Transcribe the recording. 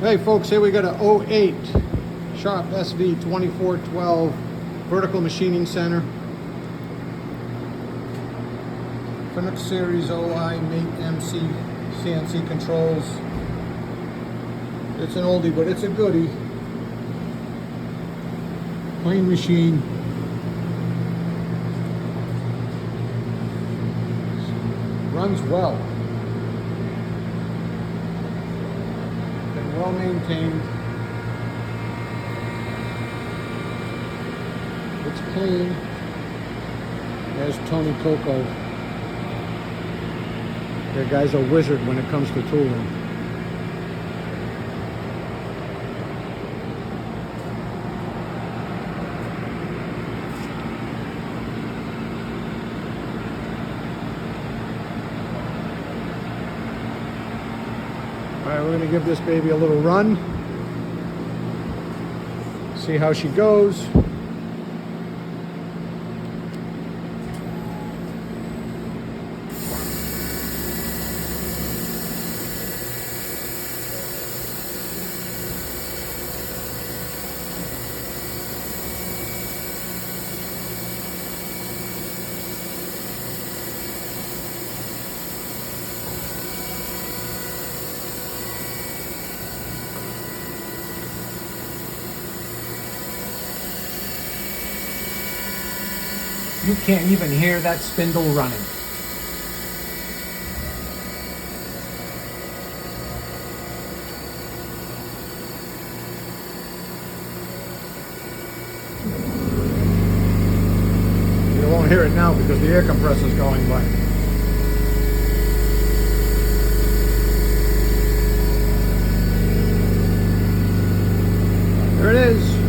Hey folks, here we got a '08 Sharp SV 2412 vertical machining center. Finnick Series OI Mate MC CNC controls. It's an oldie, but it's a goodie. Plain machine. Runs well. Been well maintained. It's clean. There's Tony Coco. That guy's a wizard when it comes to tooling. All right, we're going to give this baby a little run. See how she goes. You can't even hear that spindle running. You won't hear it now because the air compressor is going by. There it is.